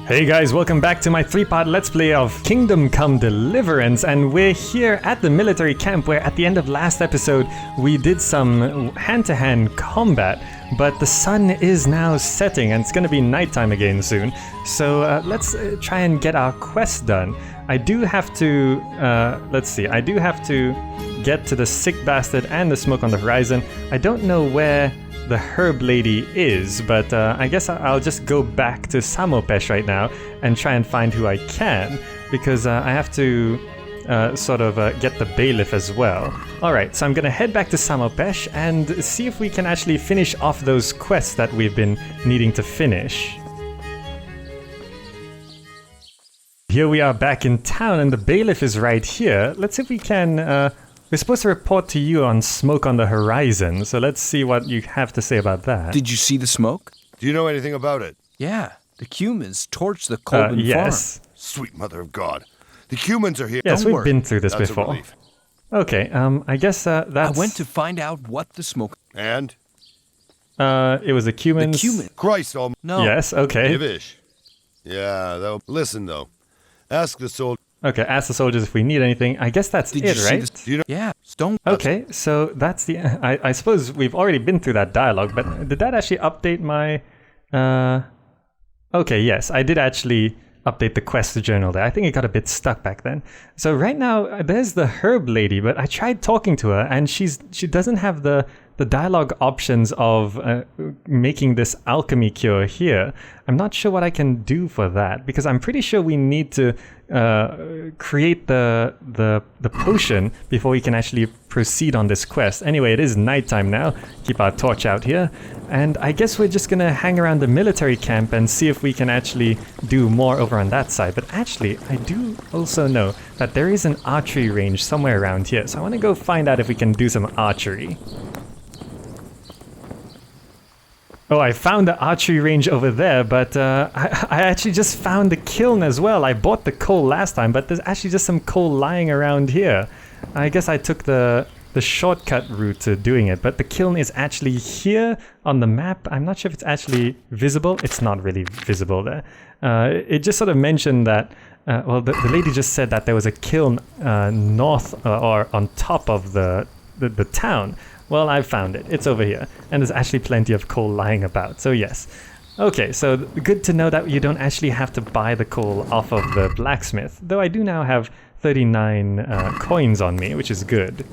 Hey guys, welcome back to my 3-part Let's Play of Kingdom Come Deliverance, and we're here at the military camp where at the end of last episode we did some hand-to-hand combat, but the sun is now setting and it's gonna be nighttime again soon, so let's try and get our quest done. I do have to, I do have to get to the sick bastard and the smoke on the horizon. I don't know where the herb lady is, but I guess I'll just go back to Samopesh right now and try and find who I can, because I have to get the bailiff as well. Alright, so I'm gonna head back to Samopesh and see if we can actually finish off those quests that we've been needing to finish. Here we are back in town and the bailiff is right here. Let's see if we can we're supposed to report to you on smoke on the horizon, so let's see what you have to say about that. Did you see the smoke? Do you know anything about it? Yeah, the Cumans torched the Colbin yes. farm. Sweet mother of God. The Cumans are here. Yes, Don't we've worry. been through this That's before. A relief. Okay, I guess that's... I went to find out what the smoke... And? It was the Cumans... The Cuman... Christ almighty. No. Yes, okay. Divish. Yeah, though. Listen, though. Ask the soldier. Okay, ask the soldiers if we need anything. I guess that's Did it, you see right? the... Do you know... Yeah, stone... Okay, so that's the... I suppose we've already been through that dialogue, but did that actually update my... Okay, yes, I did actually update the quest journal there. I think it got a bit stuck back then. So right now, there's the herb lady, but I tried talking to her, and she doesn't have the dialogue options of making this alchemy cure here. I'm not sure what I can do for that, because I'm pretty sure we need to create the potion before we can actually proceed on this quest. Anyway, it is nighttime now. Keep our torch out here. And I guess we're just gonna hang around the military camp and see if we can actually do more over on that side. But actually, I do also know that there is an archery range somewhere around here. So I want to go find out if we can do some archery. Oh, I found the archery range over there, but I actually just found the kiln as well. I bought the coal last time, but there's actually just some coal lying around here. I guess I took the shortcut route to doing it, but the kiln is actually here on the map. I'm not sure if it's actually visible. It's not really visible there. It just sort of mentioned that, well, the lady just said that there was a kiln north or on top of the town. Well, I found it. It's over here. And there's actually plenty of coal lying about. So yes. Okay, so good to know that you don't actually have to buy the coal off of the blacksmith. Though I do now have 39 coins on me, which is good.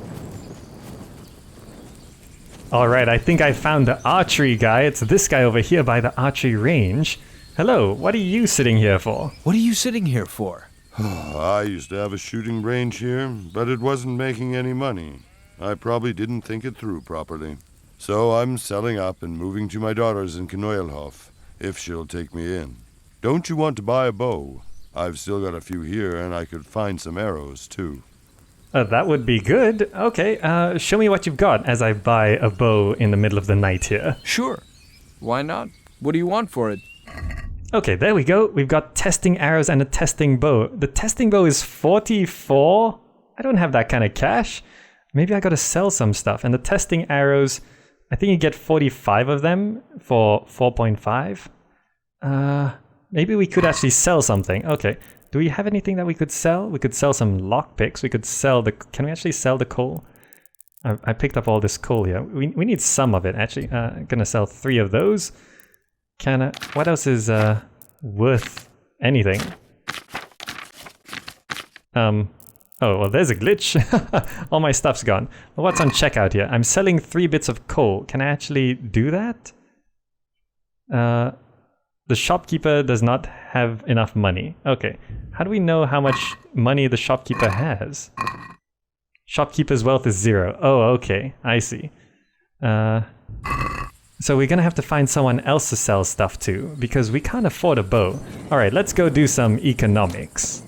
Alright, I think I found the archery guy. It's this guy over here by the archery range. Hello, what are you sitting here for? What are you sitting here for? I used to have a shooting range here, but it wasn't making any money. I probably didn't think it through properly. So I'm selling up and moving to my daughter's in Knoelhof, if she'll take me in. Don't you want to buy a bow? I've still got a few here, and I could find some arrows, too. That would be good. Okay, show me what you've got as I buy a bow in the middle of the night here. Sure. Why not? What do you want for it? Okay, there we go. We've got testing arrows and a testing bow. The testing bow is 44? I don't have that kind of cash. Maybe I gotta sell some stuff. And the testing arrows, I think you get 45 of them for 4.5. Maybe we could actually sell something. Okay. Do we have anything that we could sell? We could sell some lockpicks. We could sell the... Can we actually sell the coal? I picked up all this coal here. We need some of it, actually. I'm gonna sell 3 of those. What else is worth anything? Oh, well, there's a glitch. All my stuff's gone. Well, what's on checkout here? I'm selling 3 bits of coal. Can I actually do that? The shopkeeper does not have enough money. Okay. How do we know how much money the shopkeeper has? Shopkeeper's wealth is 0. Oh, okay. I see. So we're gonna have to find someone else to sell stuff to, because we can't afford a bow. Alright, let's go do some economics.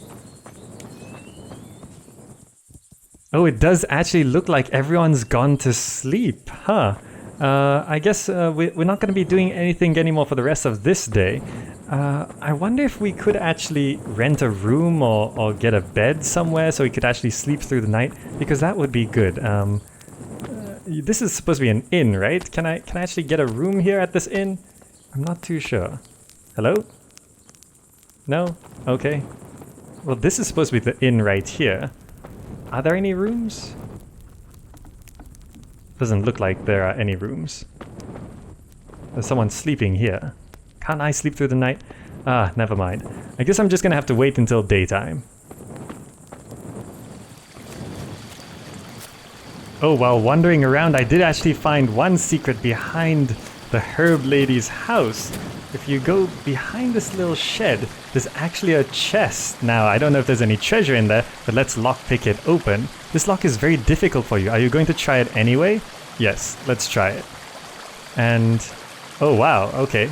Oh, it does actually look like everyone's gone to sleep, huh? I guess we're not going to be doing anything anymore for the rest of this day. I wonder if we could actually rent a room or get a bed somewhere so we could actually sleep through the night, because that would be good. This is supposed to be an inn, right? Can I actually get a room here at this inn? I'm not too sure. Hello? No? Okay. Well, this is supposed to be the inn right here. Are there any rooms? Doesn't look like there are any rooms. There's someone sleeping here. Can't I sleep through the night? Ah, never mind. I guess I'm just gonna have to wait until daytime. Oh, while wandering around, I did actually find one secret behind the herb lady's house. If you go behind this little shed, there's actually a chest. Now, I don't know if there's any treasure in there, but let's lockpick it open. This lock is very difficult for you. Are you going to try it anyway? Yes, let's try it. And, oh wow, okay.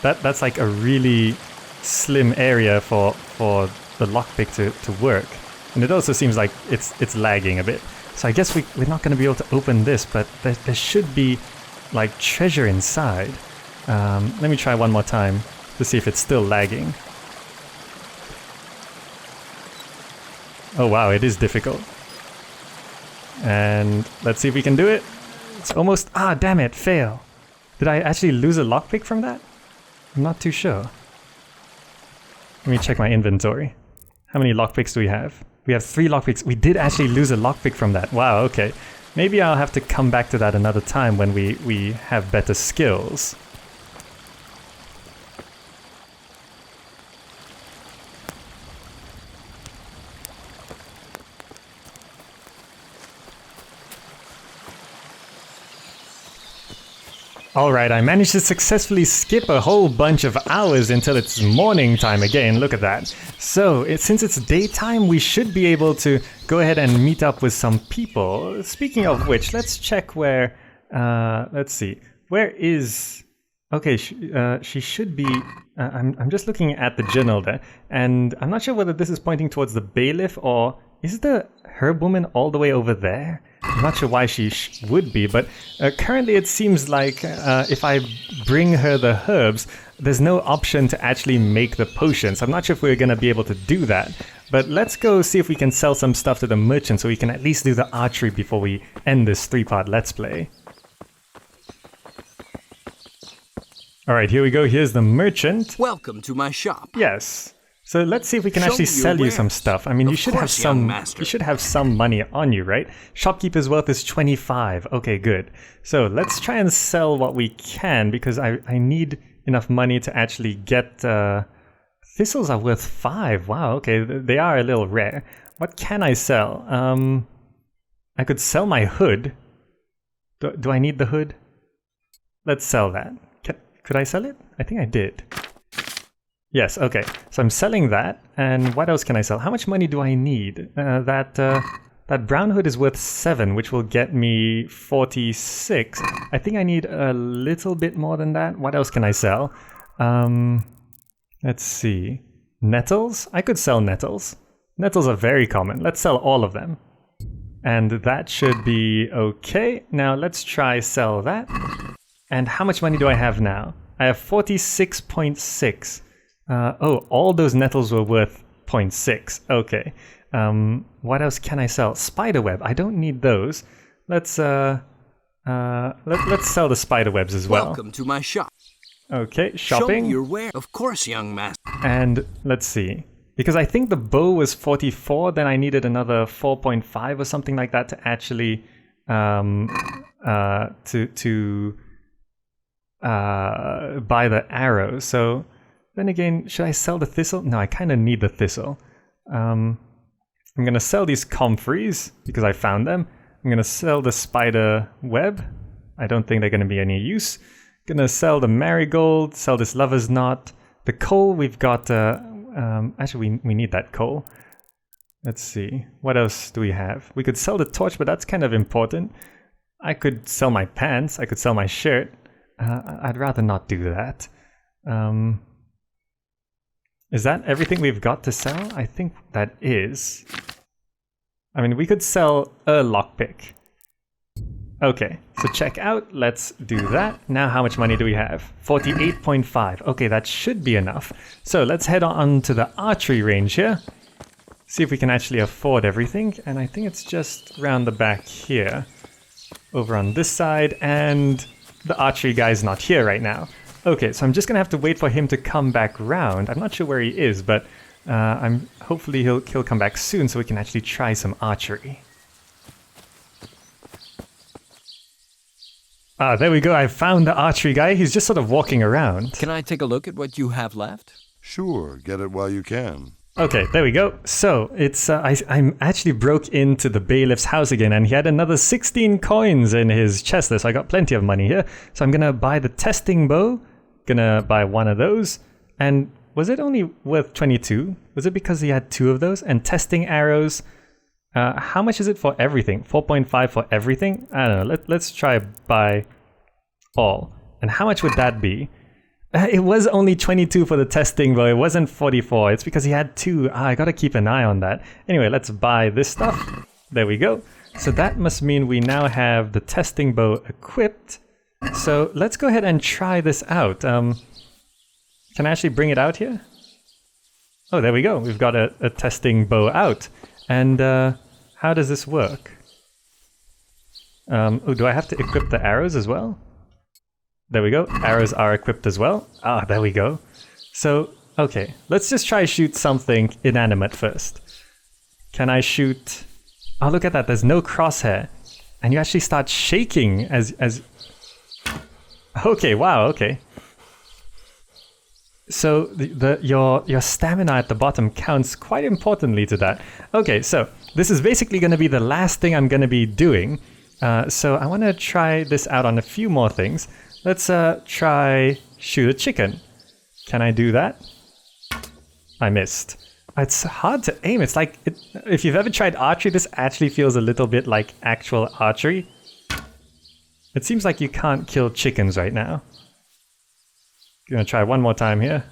That's like a really slim area for the lockpick to work. And it also seems like it's lagging a bit. So I guess we're not going to be able to open this, but there should be like treasure inside. Let me try one more time to see if it's still lagging. Oh wow, it is difficult. And let's see if we can do it. It's almost... Ah, damn it, fail. Did I actually lose a lockpick from that? I'm not too sure. Let me check my inventory. How many lockpicks do we have? We have 3 lockpicks. We did actually lose a lockpick from that. Wow, okay. Maybe I'll have to come back to that another time when we have better skills. Alright, I managed to successfully skip a whole bunch of hours until it's morning time again, look at that. So, since it's daytime, we should be able to go ahead and meet up with some people. Speaking of which, let's check where, let's see, where is... Okay, she should be... I'm just looking at the journal there, and I'm not sure whether this is pointing towards the bailiff or... Is the herb woman all the way over there? I'm not sure why she would be, but currently it seems like if I bring her the herbs, there's no option to actually make the potions. I'm not sure if we're going to be able to do that, but let's go see if we can sell some stuff to the merchant so we can at least do the archery before we end this 3-part Let's Play. Alright, here we go. Here's the merchant. Welcome to my shop. Yes. So let's see if we can actually sell you some stuff. I mean, you should have some money on you, right? Shopkeeper's wealth is 25. Okay, good. So let's try and sell what we can because I need enough money to actually get... Thistles are worth 5. Wow, okay, they are a little rare. What can I sell? I could sell my hood. Do I need the hood? Let's sell that. Could I sell it? I think I did. Yes, okay. So I'm selling that, and what else can I sell? How much money do I need? That brown hood is worth 7, which will get me 46. I think I need a little bit more than that. What else can I sell? Let's see. Nettles? I could sell nettles. Nettles are very common. Let's sell all of them. And that should be okay. Now let's try sell that. And how much money do I have now? I have 46.6. Oh, all those nettles were worth 0.6. Okay. What else can I sell? Spiderweb. I don't need those. Let's sell the spiderwebs as well. Welcome to my shop. Okay, shopping. Show me your ware. Of course, young master. And let's see. Because I think the bow was 44, then I needed another 4.5 or something like that to actually buy the arrow. So then again, should I sell the thistle? No, I kind of need the thistle. I'm going to sell these comfreys because I found them. I'm going to sell the spider web. I don't think they're going to be any use. Going to sell the marigold, sell this lover's knot. The coal, we've got... actually, we need that coal. Let's see. What else do we have? We could sell the torch, but that's kind of important. I could sell my pants. I could sell my shirt. I'd rather not do that. Is that everything we've got to sell? I think that is. I mean, we could sell a lockpick. Okay, so check out. Let's do that. Now, how much money do we have? 48.5. Okay, that should be enough. So let's head on to the archery range here. See if we can actually afford everything. And I think it's just round the back here. Over on this side. And the archery guy's not here right now. Okay, so I'm just gonna have to wait for him to come back round. I'm not sure where he is, but hopefully he'll come back soon so we can actually try some archery. Ah, there we go. I found the archery guy. He's just sort of walking around. Can I take a look at what you have left? Sure, get it while you can. Okay, there we go. So it's I actually broke into the bailiff's house again, and he had another 16 coins in his chest there, so I got plenty of money here. So I'm gonna buy the testing bow. Gonna buy one of those. And was it only worth 22? Was it because he had 2 of those? And testing arrows. How much is it for everything? 4.5 for everything? I don't know. Let's try buy all. And how much would that be? It was only 22 for the testing, but it wasn't 44. It's because he had 2. I gotta keep an eye on that. Anyway, let's buy this stuff. There we go. So that must mean we now have the testing bow equipped. So let's go ahead and try this out. Can I actually bring it out here? Oh, there we go. We've got a testing bow out. And how does this work? Oh, do I have to equip the arrows as well? There we go. Arrows are equipped as well. Ah, there we go. So, okay. Let's just try shoot something inanimate first. Can I shoot... Oh, look at that. There's no crosshair. And you actually start shaking as... Okay, wow, okay. So your stamina at the bottom counts quite importantly to that. Okay, so this is basically going to be the last thing I'm going to be doing. So I want to try this out on a few more things. Let's try shoot a chicken. Can I do that? I missed. It's hard to aim. It's like, if you've ever tried archery, this actually feels a little bit like actual archery. It seems like you can't kill chickens right now. Gonna try one more time here.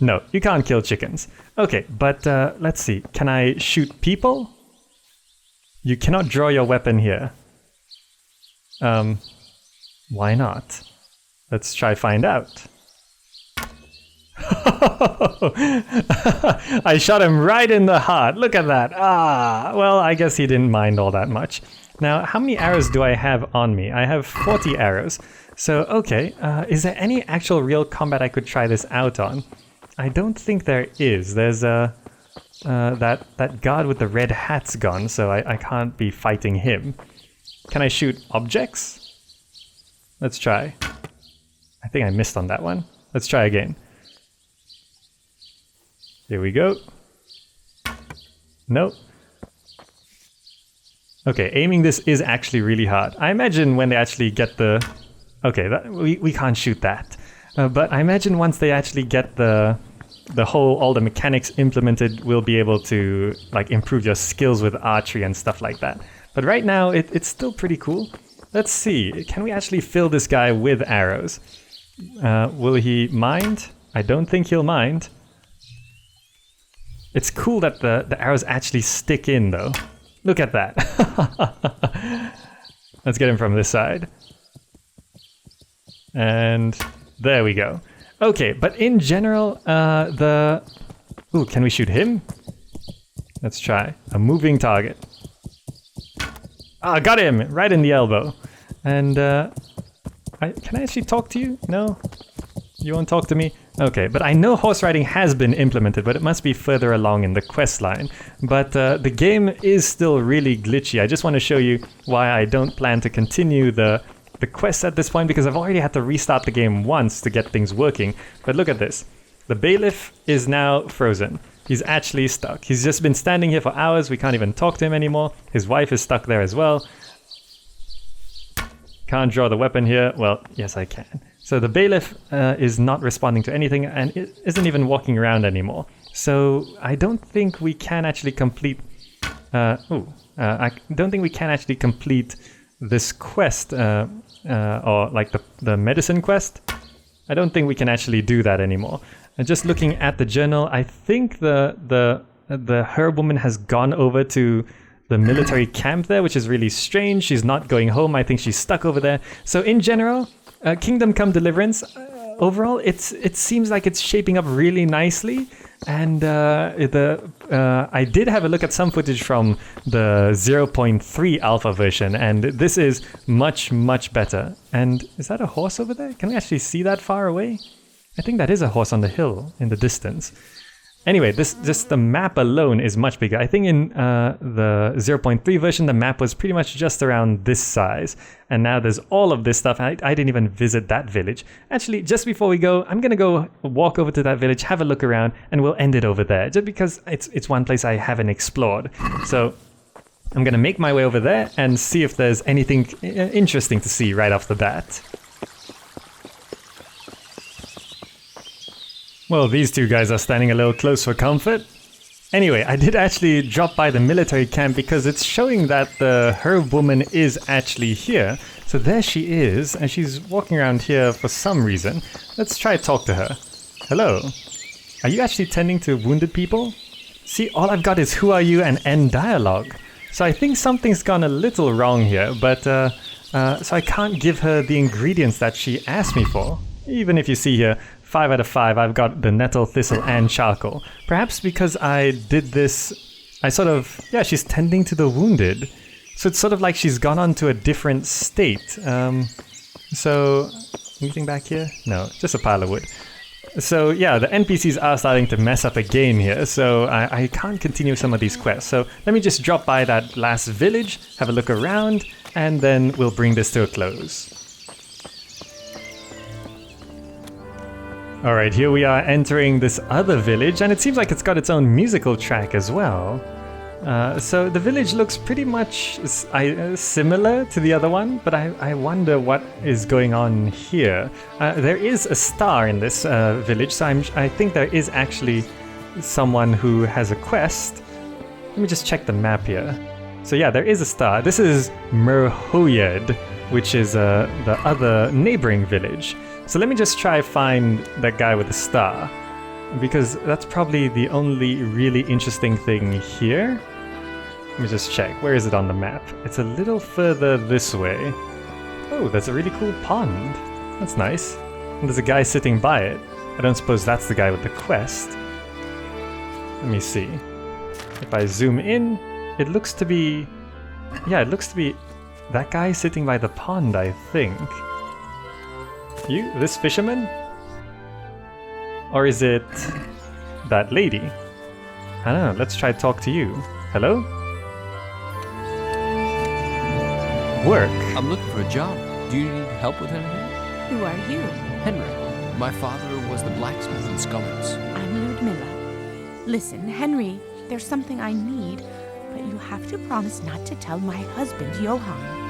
No, you can't kill chickens. Okay, but let's see. Can I shoot people? You cannot draw your weapon here. Why not? Let's try find out. I shot him right in the heart. Look at that. Ah, well, I guess he didn't mind all that much. Now, how many arrows do I have on me? I have 40 arrows. So, okay, is there any actual real combat I could try this out on? I don't think there is. There's that guard with the red hat's gone, so I can't be fighting him. Can I shoot objects? Let's try. I think I missed on that one. Let's try again. Here we go. Nope. Okay, aiming this is actually really hard. I imagine when they actually get the... Okay, we can't shoot that. But I imagine once they actually get all the mechanics implemented, we'll be able to like improve your skills with archery and stuff like that. But right now, it's still pretty cool. Let's see, can we actually fill this guy with arrows? Will he mind? I don't think he'll mind. It's cool that the arrows actually stick in though. Look at that. Let's get him from this side. And there we go. Okay, but in general, Ooh, can we shoot him? Let's try. A moving target. Ah, got him! Right in the elbow. And, can I actually talk to you? No? You won't talk to me? Okay, but I know horse riding has been implemented, but it must be further along in the quest line. But the game is still really glitchy. I just want to show you why I don't plan to continue the quest at this point, because I've already had to restart the game once to get things working. But look at this. The bailiff is now frozen. He's actually stuck. He's just been standing here for hours. We can't even talk to him anymore. His wife is stuck there as well. Can't draw the weapon here. Well, yes, I can. So the bailiff is not responding to anything and isn't even walking around anymore. So I don't think we can actually complete... I don't think we can actually complete this quest, or like the medicine quest. I don't think we can actually do that anymore. And just looking at the journal, I think the herb woman has gone over to the military camp there, which is really strange. She's not going home. I think she's stuck over there. So in general, Kingdom Come Deliverance, overall, it seems like it's shaping up really nicely. And I did have a look at some footage from the 0.3 alpha version, and this is much, much better. And is that a horse over there? Can we actually see that far away? I think that is a horse on the hill in the distance. Anyway, just the map alone is much bigger. I think in the 0.3 version, the map was pretty much just around this size. And now there's all of this stuff. I didn't even visit that village. Actually, just before we go, I'm going to go walk over to that village, have a look around, and we'll end it over there. Just because it's one place I haven't explored. So I'm going to make my way over there and see if there's anything interesting to see right off the bat. Well, these two guys are standing a little close for comfort. Anyway, I did actually drop by the military camp because it's showing that the herb woman is actually here. So there she is, and she's walking around here for some reason. Let's try to talk to her. Hello. Are you actually tending to wounded people? See, all I've got is who are you and end dialogue. So I think something's gone a little wrong here, but so I can't give her the ingredients that she asked me for. Even if you see here, 5 out of 5, I've got the nettle, thistle, and charcoal. Perhaps because I did this, she's tending to the wounded. So it's sort of like she's gone on to a different state. So, anything back here? No, just a pile of wood. So yeah, the NPCs are starting to mess up again here, so I can't continue some of these quests. So let me just drop by that last village, have a look around, and then we'll bring this to a close. Alright, here we are entering this other village, and it seems like it's got its own musical track as well. So the village looks pretty much similar to the other one, but I wonder what is going on here. There is a star in this village, so I think there is actually someone who has a quest. Let me just check the map here. So yeah, there is a star. This is Murali, which is the other neighboring village. So let me just try find that guy with the star, because that's probably the only really interesting thing here. Let me just check. Where is it on the map? It's a little further this way. Oh, there's a really cool pond. That's nice. And there's a guy sitting by it. I don't suppose that's the guy with the quest. Let me see. If I zoom in, it looks to be... Yeah, it looks to be that guy sitting by the pond, I think. You? This fisherman? Or is it that lady? I don't know, let's try to talk to you. Hello? Work. I'm looking for a job. Do you need help with anything? Who are you? Henry. My father was the blacksmith in Scullins. I'm Ludmilla. Listen, Henry, there's something I need, but you have to promise not to tell my husband, Johann.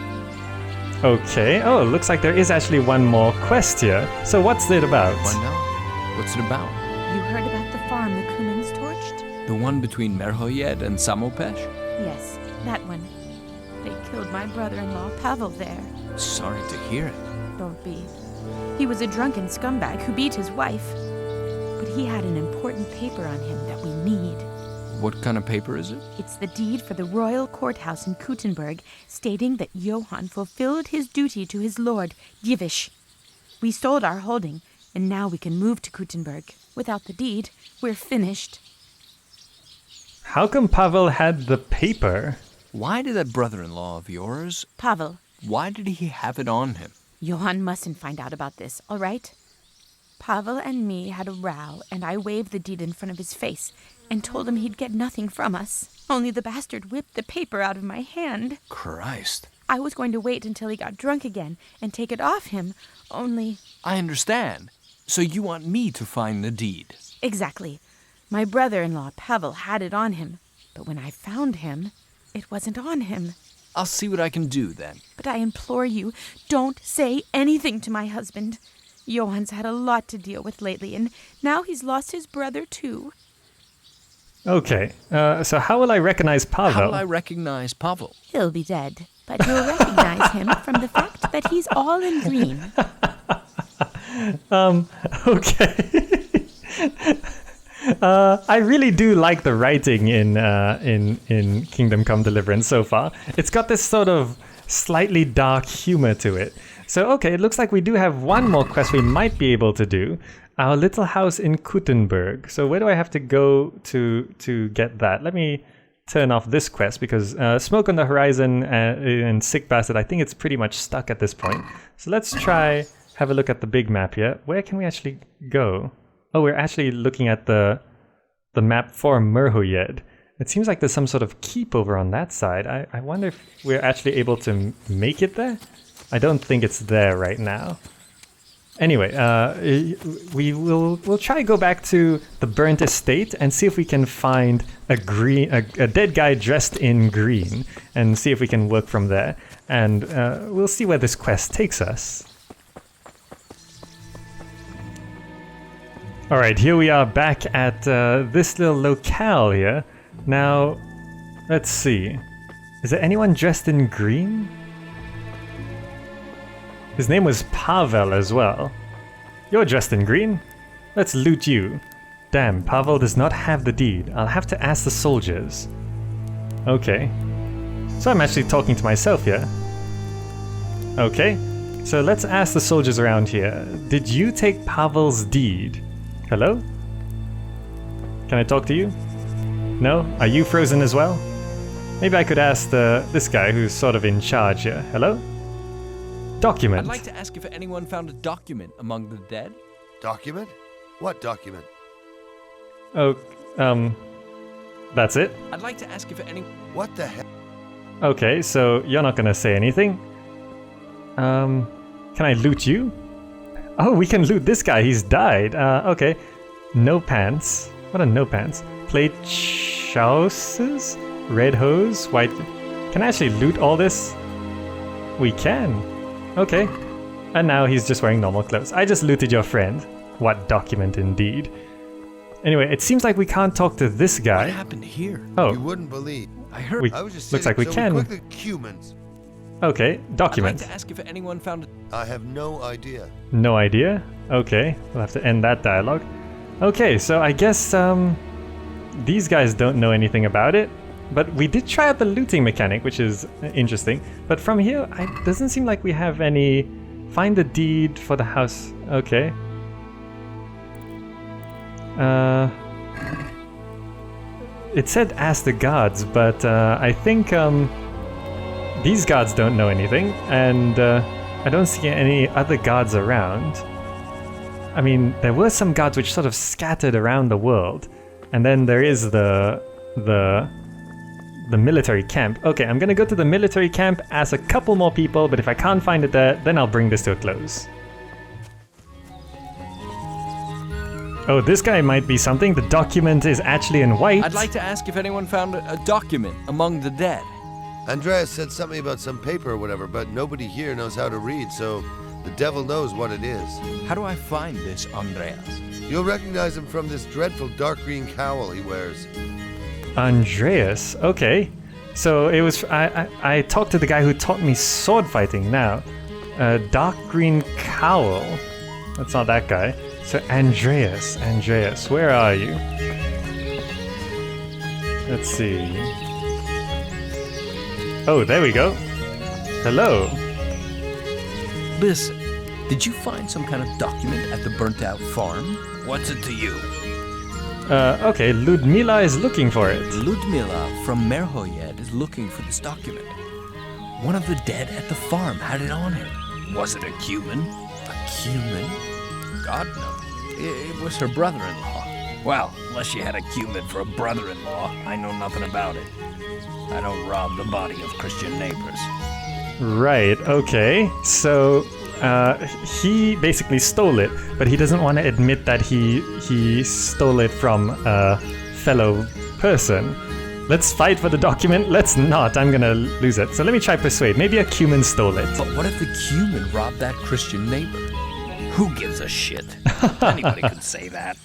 Okay, oh, looks like there is actually one more quest here. So what's it about? Why not? What's it about? You heard about the farm the Cumans torched? The one between Merhoyed and Samopesh? Yes, that one. They killed my brother-in-law, Pavel, there. Sorry to hear it. Don't be. He was a drunken scumbag who beat his wife. But he had an important paper on him that we need. What kind of paper is it? It's the deed for the royal courthouse in Kuttenberg, stating that Johann fulfilled his duty to his lord, Divish. We sold our holding, and now we can move to Kuttenberg. Without the deed, we're finished. How come Pavel had the paper? Why did that brother-in-law of yours... Pavel. Why did he have it on him? Johann mustn't find out about this, all right? Pavel and me had a row, and I waved the deed in front of his face and told him he'd get nothing from us. Only the bastard whipped the paper out of my hand. Christ. I was going to wait until he got drunk again and take it off him, only... I understand. So you want me to find the deed? Exactly. My brother-in-law, Pavel, had it on him. But when I found him, it wasn't on him. I'll see what I can do, then. But I implore you, don't say anything to my husband. Johann's had a lot to deal with lately, and now he's lost his brother, too. Okay, so how will I recognize Pavel? How will I recognize Pavel? He'll be dead, but you'll recognize him from the fact that he's all in green. Okay. I really do like the writing in Kingdom Come Deliverance so far. It's got this sort of slightly dark humor to it. So, okay, it looks like we do have one more quest we might be able to do. Our little house in Kuttenberg. So where do I have to go to get that? Let me turn off this quest because Smoke on the Horizon and Sick Bastard, I think it's pretty much stuck at this point. So let's try have a look at the big map here. Where can we actually go? Oh, we're actually looking at the map for Murhoyed. It seems like there's some sort of keep over on that side. I wonder if we're actually able to make it there? I don't think it's there right now. Anyway, we'll try to go back to the burnt estate and see if we can find a dead guy dressed in green and see if we can work from there. And we'll see where this quest takes us. Alright, here we are back at this little locale here. Now, let's see. Is there anyone dressed in green? His name was Pavel as well. You're dressed in green? Let's loot you. Damn, Pavel does not have the deed. I'll have to ask the soldiers. Okay. So I'm actually talking to myself here. Okay. So let's ask the soldiers around here. Did you take Pavel's deed? Hello? Can I talk to you? No? Are you frozen as well? Maybe I could ask this guy who's sort of in charge here. Hello? Document. I'd like to ask if anyone found a document among the dead. Document? What document? Oh, that's it? I'd like to ask if any... What the hell? Okay, so you're not gonna say anything? Can I loot you? Oh, we can loot this guy, he's died. Okay. No pants. What are no pants? Plate trousers? Red hose? White... Can I actually loot all this? We can. Okay. And now he's just wearing normal clothes. I just looted your friend. What document indeed. Anyway, it seems like we can't talk to this guy. What happened here? Oh. You wouldn't believe. I heard... I was just looks like we can. quickly humans. Okay, document. I'd like to ask if anyone found a... I have no idea. No idea? Okay, we'll have to end that dialogue. Okay, so I guess these guys don't know anything about it. But we did try out the looting mechanic, which is interesting. But from here, it doesn't seem like we have any... Find the deed for the house. Okay. It said ask the guards, but I think these guards don't know anything, and I don't see any other guards around. I mean, there were some guards which sort of scattered around the world, and then there is the military camp. Okay, I'm gonna go to the military camp, ask a couple more people, but if I can't find it there, then I'll bring this to a close. Oh, this guy might be something. The document is actually in white. I'd like to ask if anyone found a document among the dead. Andreas said something about some paper or whatever, but nobody here knows how to read, so the devil knows what it is. How do I find this Andreas? You'll recognize him from this dreadful dark green cowl he wears. Andreas, okay. So it was, I talked to the guy who taught me sword fighting now. Dark green cowl. That's not that guy. So Andreas, where are you? Let's see. Oh, there we go. Hello. Listen, did you find some kind of document at the burnt-out farm? What's it to you? Okay, Ludmila is looking for it. Ludmila from Merhoyed is looking for this document. One of the dead at the farm had it on him. Was it a human? A human? God, no. It was her brother-in-law. Well, unless she had a human for a brother-in-law, I know nothing about it. I don't rob the body of Christian neighbors. Right, okay. So, he basically stole it, but he doesn't want to admit that he stole it from a fellow person. Let's fight for the document. Let's not. I'm gonna lose it. So let me try persuade. Maybe a human stole it. But what if the human robbed that Christian neighbor? Who gives a shit? Anybody could say that.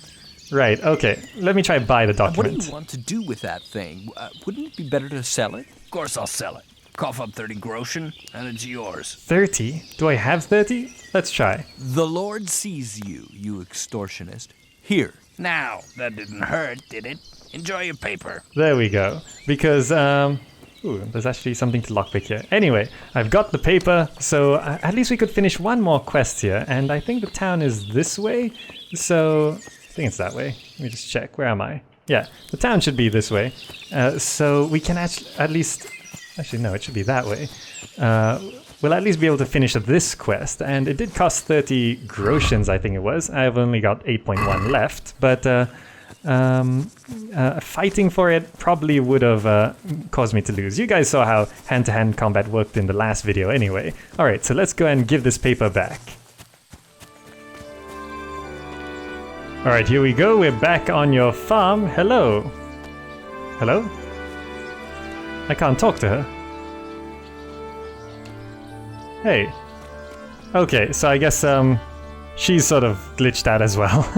Right, okay. Let me try buy the What document. do you want to do with that thing? Wouldn't it be better to sell it? Of course I'll sell it. Cough up 30 groschen, and it's yours. 30? Do I have 30? Let's try. The Lord sees you, you extortionist. Here. Now, that didn't hurt, did it? Enjoy your paper. There we go. Because, Ooh, there's actually something to lockpick here. Anyway, I've got the paper, so at least we could finish one more quest here, and I think the town is this way, so I think it's that way. Let me just check. Where am I? Yeah, the town should be this way, so we can at least... Actually, no, it should be that way. We'll at least be able to finish this quest, and it did cost 30 groshens, I think it was. I've only got 8.1 left, but fighting for it probably would have caused me to lose. You guys saw how hand-to-hand combat worked in the last video anyway. Alright, so let's go and give this paper back. Alright, here we go. We're back on your farm. Hello. Hello? I can't talk to her. Hey. Okay, so I guess she's sort of glitched out as well.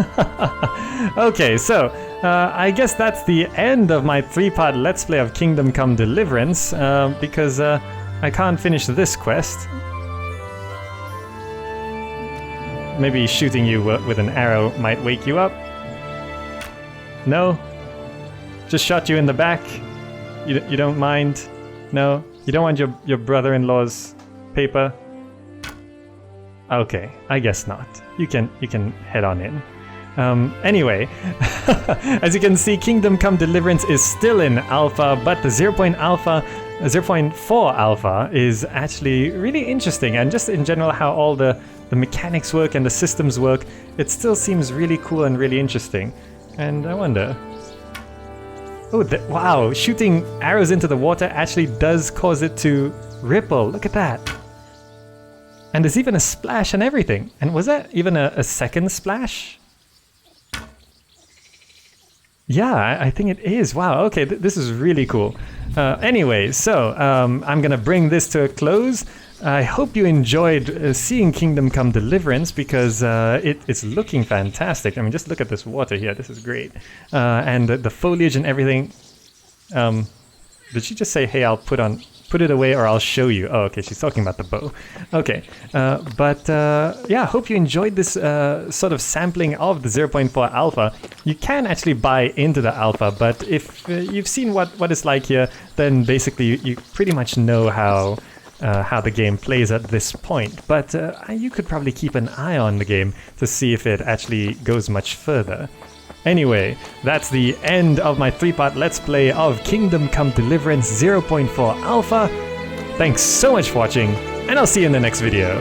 Okay, so I guess that's the end of my 3-part Let's Play of Kingdom Come Deliverance, because I can't finish this quest. Maybe shooting you with an arrow might wake you up. No? Just shot you in the back? You don't mind? No? You don't want your brother-in-law's paper? Okay, I guess not. You can head on in. Anyway, as you can see, Kingdom Come Deliverance is still in alpha, but the 0.4 alpha is actually really interesting, and just in general how all the mechanics work and the systems work, it still seems really cool and really interesting. And I wonder... Oh, wow, shooting arrows into the water actually does cause it to ripple. Look at that. And there's even a splash and everything. And was that even a second splash? Yeah, I think it is. Wow, okay, this is really cool. Anyway, so I'm gonna bring this to a close. I hope you enjoyed seeing Kingdom Come Deliverance, because it's looking fantastic. I mean, just look at this water here. This is great. And the foliage and everything. Did she just say, hey, I'll put it away or I'll show you? Oh, okay, she's talking about the bow. Okay, yeah, hope you enjoyed this sort of sampling of the 0.4 alpha. You can actually buy into the alpha, but if you've seen what it's like here, then basically you pretty much know how the game plays at this point. But you could probably keep an eye on the game to see if it actually goes much further. Anyway, that's the end of my 3-part Let's Play of Kingdom Come Deliverance 0.4 Alpha. Thanks so much for watching, and I'll see you in the next video.